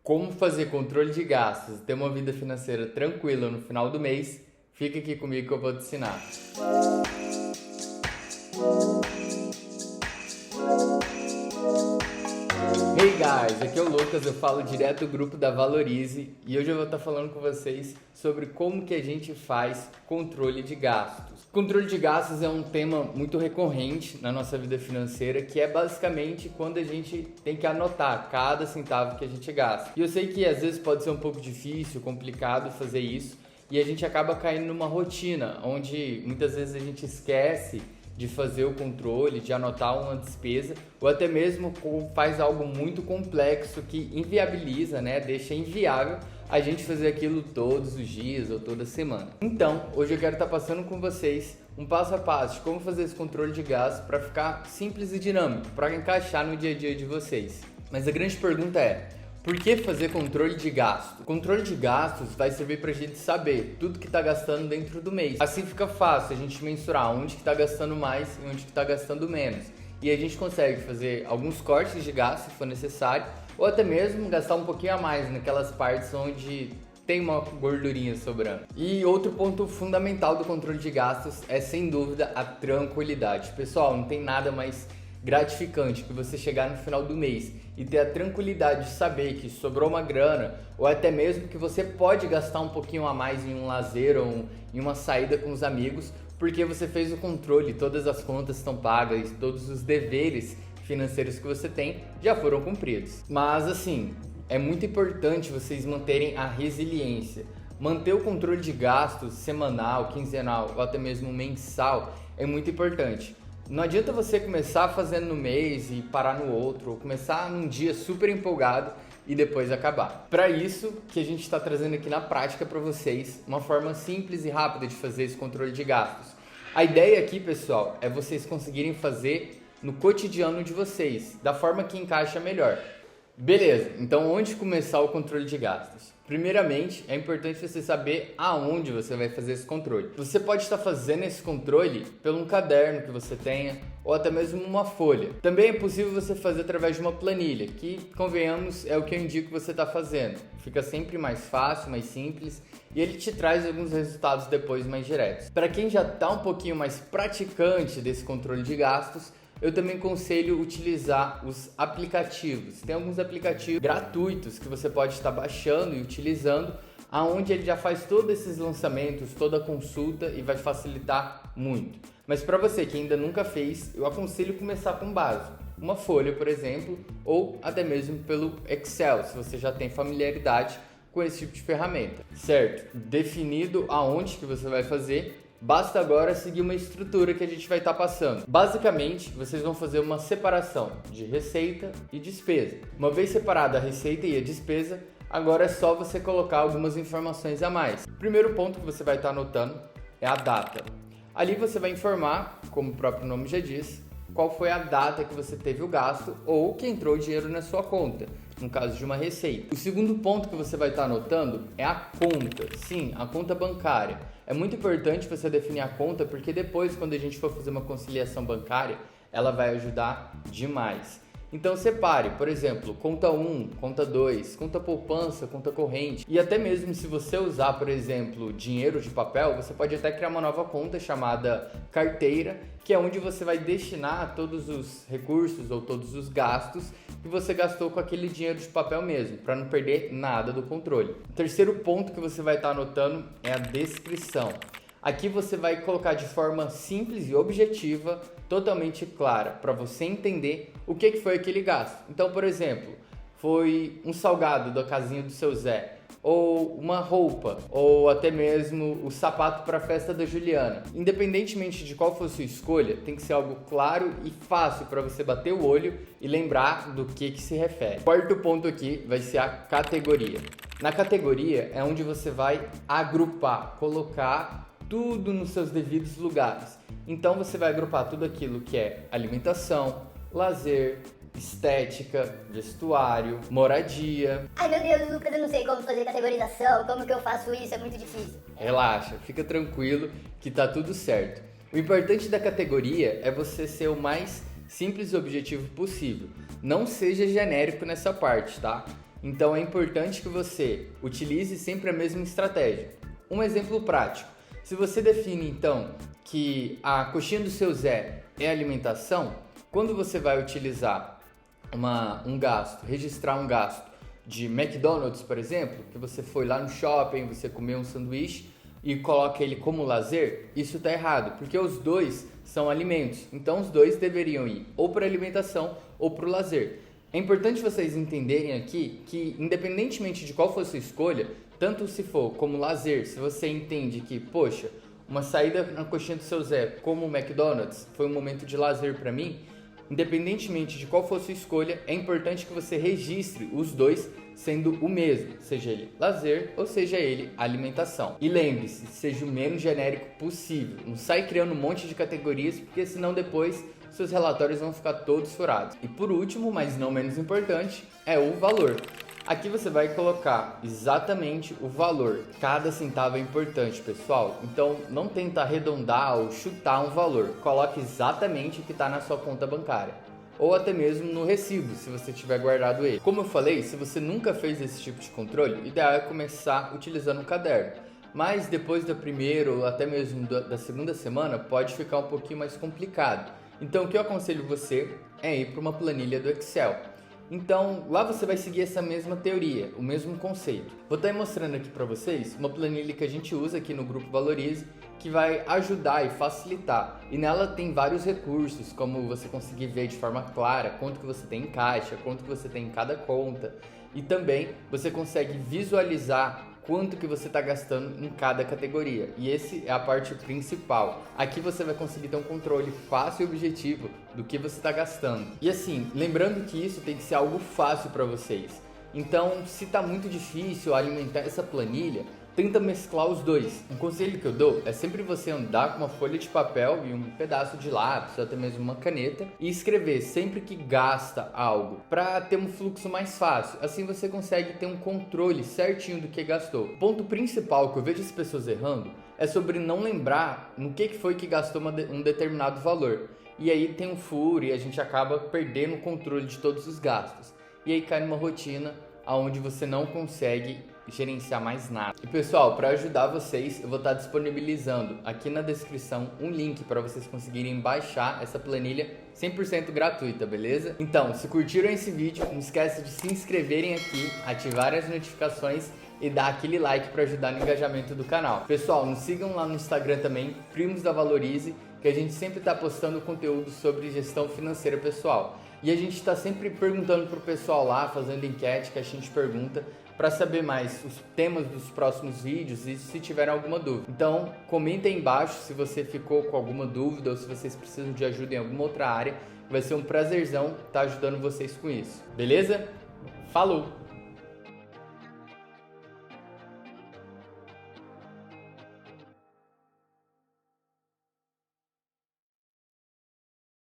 Como fazer controle de gastos e ter uma vida financeira tranquila no final do mês? Fica aqui comigo que eu vou te ensinar. Hey guys, aqui é o Lucas, eu falo direto do grupo da Valorize e hoje eu vou estar falando com vocês sobre como que a gente faz controle de gastos. Controle de gastos é um tema muito recorrente na nossa vida financeira, que é basicamente quando a gente tem que anotar cada centavo que a gente gasta. E eu sei que às vezes pode ser um pouco difícil, complicado fazer isso e a gente acaba caindo numa rotina onde muitas vezes a gente esquece de fazer o controle, de anotar uma despesa, ou até mesmo faz algo muito complexo que inviabiliza, deixa inviável a gente fazer aquilo todos os dias ou toda semana. Então, hoje eu quero estar passando com vocês um passo a passo de como fazer esse controle de gastos para ficar simples e dinâmico, para encaixar no dia a dia de vocês. Mas a grande pergunta é: por que fazer controle de gastos? O controle de gastos vai servir para a gente saber tudo que está gastando dentro do mês. Assim fica fácil a gente mensurar onde que está gastando mais e onde que está gastando menos. E a gente consegue fazer alguns cortes de gasto se for necessário, ou até mesmo gastar um pouquinho a mais naquelas partes onde tem uma gordurinha sobrando. E outro ponto fundamental do controle de gastos é, sem dúvida, a tranquilidade. Pessoal, não tem nada mais gratificante que você chegar no final do mês e ter a tranquilidade de saber que sobrou uma grana, ou até mesmo que você pode gastar um pouquinho a mais em um lazer ou em uma saída com os amigos, porque você fez o controle, todas as contas estão pagas, todos os deveres financeiros que você tem já foram cumpridos. Mas assim, é muito importante vocês manterem a resiliência. Manter o controle de gastos semanal, quinzenal ou até mesmo mensal é muito importante. Não adianta você começar fazendo no mês e parar no outro, ou começar num dia super empolgado e depois acabar. Para isso que a gente está trazendo aqui na prática para vocês uma forma simples e rápida de fazer esse controle de gastos. A ideia aqui, pessoal, é vocês conseguirem fazer no cotidiano de vocês, da forma que encaixa melhor. Beleza, então onde começar o controle de gastos? Primeiramente, é importante você saber aonde você vai fazer esse controle. Você pode estar fazendo esse controle pelo um caderno que você tenha, ou até mesmo uma folha. Também é possível você fazer através de uma planilha, que, convenhamos, é o que eu indico que você está fazendo. Fica sempre mais fácil, mais simples, e ele te traz alguns resultados depois mais diretos. Para quem já está um pouquinho mais praticante desse controle de gastos, eu também aconselho utilizar os aplicativos. Tem alguns aplicativos gratuitos que você pode estar baixando e utilizando, aonde ele já faz todos esses lançamentos, toda a consulta e vai facilitar muito. Mas para você que ainda nunca fez, eu aconselho começar com o básico. Uma folha, por exemplo, ou até mesmo pelo Excel, se você já tem familiaridade com esse tipo de ferramenta. Certo? Definido aonde que você vai fazer, basta agora seguir uma estrutura que a gente vai estar passando. Basicamente, vocês vão fazer uma separação de receita e despesa. Uma vez separada a receita e a despesa, agora é só você colocar algumas informações a mais. O primeiro ponto que você vai estar anotando é a data. Ali você vai informar, como o próprio nome já diz, qual foi a data que você teve o gasto ou que entrou dinheiro na sua conta, no caso de uma receita. O segundo ponto que você vai estar anotando é a conta. Sim, a conta bancária. É muito importante você definir a conta, porque depois, quando a gente for fazer uma conciliação bancária, ela vai ajudar demais. Então separe, por exemplo, conta 1, conta 2, conta poupança, conta corrente. E até mesmo se você usar, por exemplo, dinheiro de papel, você pode até criar uma nova conta chamada carteira, que é onde você vai destinar todos os recursos ou todos os gastos que você gastou com aquele dinheiro de papel mesmo, para não perder nada do controle. O terceiro ponto que você vai estar anotando é a descrição. Aqui você vai colocar de forma simples e objetiva, totalmente clara, para você entender o que foi aquele gasto. Então, por exemplo, foi um salgado da casinha do seu Zé, ou uma roupa, ou até mesmo o sapato para a festa da Juliana. Independentemente de qual for a sua escolha, tem que ser algo claro e fácil para você bater o olho e lembrar do que se refere. O quarto ponto aqui vai ser a categoria. Na categoria é onde você vai agrupar, colocar tudo nos seus devidos lugares. Então você vai agrupar tudo aquilo que é alimentação, lazer, estética, vestuário, moradia. Ai meu Deus, Lucas, eu não sei como fazer categorização, como que eu faço isso, é muito difícil. Relaxa, fica tranquilo que tá tudo certo. O importante da categoria é você ser o mais simples e objetivo possível. Não seja genérico nessa parte, tá? Então é importante que você utilize sempre a mesma estratégia. Um exemplo prático: se você define então que a coxinha do seu Zé é alimentação, quando você vai utilizar um gasto, registrar um gasto de McDonald's, por exemplo, que você foi lá no shopping, você comeu um sanduíche e coloca ele como lazer, isso está errado, porque os dois são alimentos, então os dois deveriam ir ou para alimentação ou para o lazer. É importante vocês entenderem aqui que, independentemente de qual for a sua escolha, tanto se for como lazer, se você entende que, poxa, uma saída na coxinha do seu Zé como o McDonald's foi um momento de lazer para mim, independentemente de qual for a sua escolha, é importante que você registre os dois sendo o mesmo, seja ele lazer ou seja ele alimentação. E lembre-se, seja o menos genérico possível. Não sai criando um monte de categorias, porque senão depois seus relatórios vão ficar todos furados. E por último, mas não menos importante, é o valor. Aqui você vai colocar exatamente o valor. Cada centavo é importante, pessoal. Então não tenta arredondar ou chutar um valor. Coloque exatamente o que está na sua conta bancária. Ou até mesmo no recibo, se você tiver guardado ele. Como eu falei, se você nunca fez esse tipo de controle, o ideal é começar utilizando um caderno. Mas depois da primeira ou até mesmo da segunda semana, pode ficar um pouquinho mais complicado. Então o que eu aconselho você é ir para uma planilha do Excel. Então, lá você vai seguir essa mesma teoria, o mesmo conceito. Vou estar mostrando aqui para vocês uma planilha que a gente usa aqui no Grupo Valorize, que vai ajudar e facilitar. E nela tem vários recursos, como você conseguir ver de forma clara quanto que você tem em caixa, quanto que você tem em cada conta. E também você consegue visualizar quanto que você está gastando em cada categoria. E essa é a parte principal. Aqui você vai conseguir ter um controle fácil e objetivo do que você está gastando. E assim, lembrando que isso tem que ser algo fácil para vocês. Então, se está muito difícil alimentar essa planilha, tenta mesclar os dois. Um conselho que eu dou é sempre você andar com uma folha de papel e um pedaço de lápis, ou até mesmo uma caneta, e escrever sempre que gasta algo, para ter um fluxo mais fácil. Assim você consegue ter um controle certinho do que gastou. O ponto principal que eu vejo as pessoas errando é sobre não lembrar no que foi que gastou um determinado valor. E aí tem um furo e a gente acaba perdendo o controle de todos os gastos. E aí cai numa rotina onde você não consegue gerenciar mais nada. E pessoal, para ajudar vocês, eu vou estar disponibilizando aqui na descrição um link para vocês conseguirem baixar essa planilha 100% gratuita, beleza? Então, se curtiram esse vídeo, não esquece de se inscreverem aqui, ativarem as notificações e dar aquele like para ajudar no engajamento do canal. Pessoal, nos sigam lá no Instagram também, Primos da Valorize, que a gente sempre está postando conteúdo sobre gestão financeira pessoal. E a gente está sempre perguntando pro pessoal lá, fazendo enquete que a gente pergunta, para saber mais os temas dos próximos vídeos e se tiver alguma dúvida. Então, comenta aí embaixo se você ficou com alguma dúvida ou se vocês precisam de ajuda em alguma outra área. Vai ser um prazerzão estar ajudando vocês com isso. Beleza? Falou!